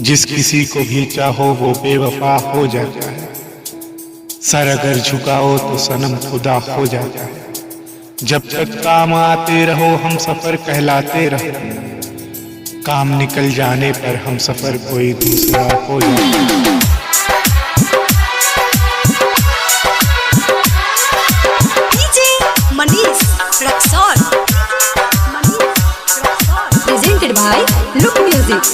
जिस किसी को भी चाहो वो बेवफा हो जाता है। सर अगर झुकाओ तो सनम खुदा हो जाता है। जब तक काम आते रहो हम सफर कहलाते रहो, काम निकल जाने पर हम सफर कोई दूसरा हो जाता है। Presented by Look Music।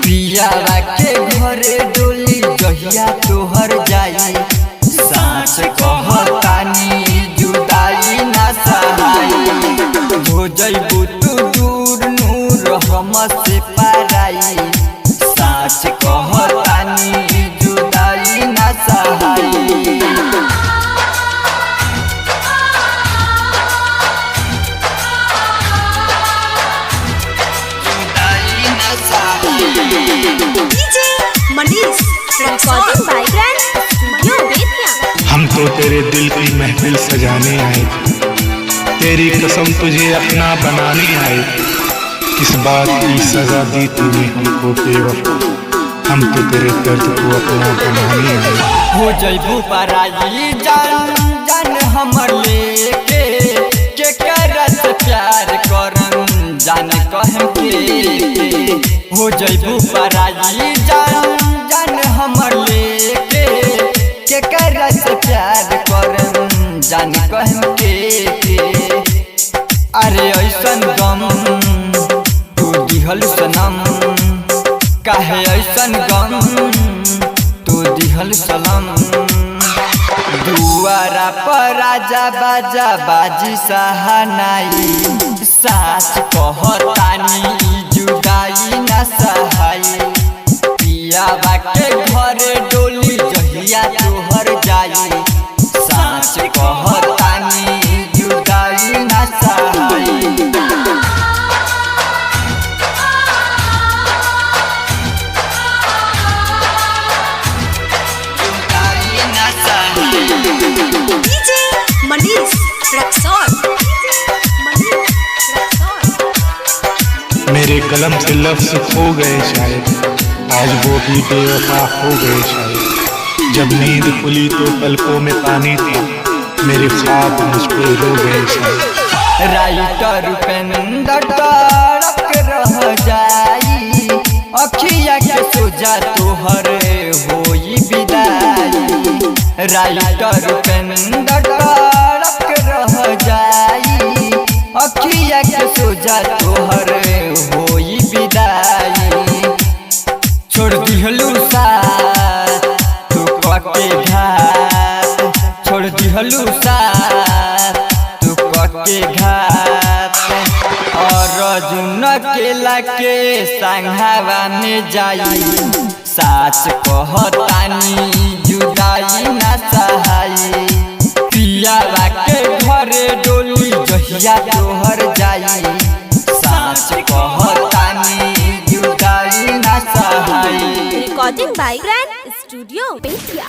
पियावा के घरे डोली जहिया तोहर जाई, साँच कहतानी जुदाई ना सहाई। हो जइबू तू दूर नूर हमसे पाराई, साँच कहतानी जुदाई ना सहाई। हम तो तेरे दिल की महफिल सजाने आए, तेरी कसम तुझे अपना बनाने आए। किस बात की सजा दी तूने हमको बेवफा, हम तो तेरे दर्द को अपना बनाने आए। हो जइबू पराई जान जान हमर लेके, के करत प्यार करम जान कहम के। हो जइबू पराई जान जान हमर लेके, के करत प्यार करम जान कहम के। अरे ऐसन गम तू दिहल सनम, काहे ऐसन गम तू दिहल सनम। दुआरा पर राजा बाजा बाजी सहानाई, साच कहतानी जुदाई ना सहाई। पियावा के घरे डोली जहिया तोहर जाई, साच कहतानी जुदाई ना सहाई। मेरे कलम से लफ्ज़ खो गए शायद, आज वो भी बेवफा हो गए शायद। जब नींद खुली तो पलकों में पानी थी, मेरे ख्वाब मुझ पे रो गए शायद। राइटर पेंदर तड़प रह जाई, अखिया के सोजा तोहर होई विदाई। राइटर पेंदर तड़प रह जाई, अखिया के सोजा तोहर होई विदाई। छोड़ दिहलू साथ तू कके घाट, छोड़ दिहलू साथ तू कके घाट। और जुन केला के संघावा में जाई, साच कहतानी जुदाई ना सहाई। पियावा के घरे डोली जहिया तोहर जाई, साच कहतानी जुदाई ना सहाई। Recording by Grand Studio, India।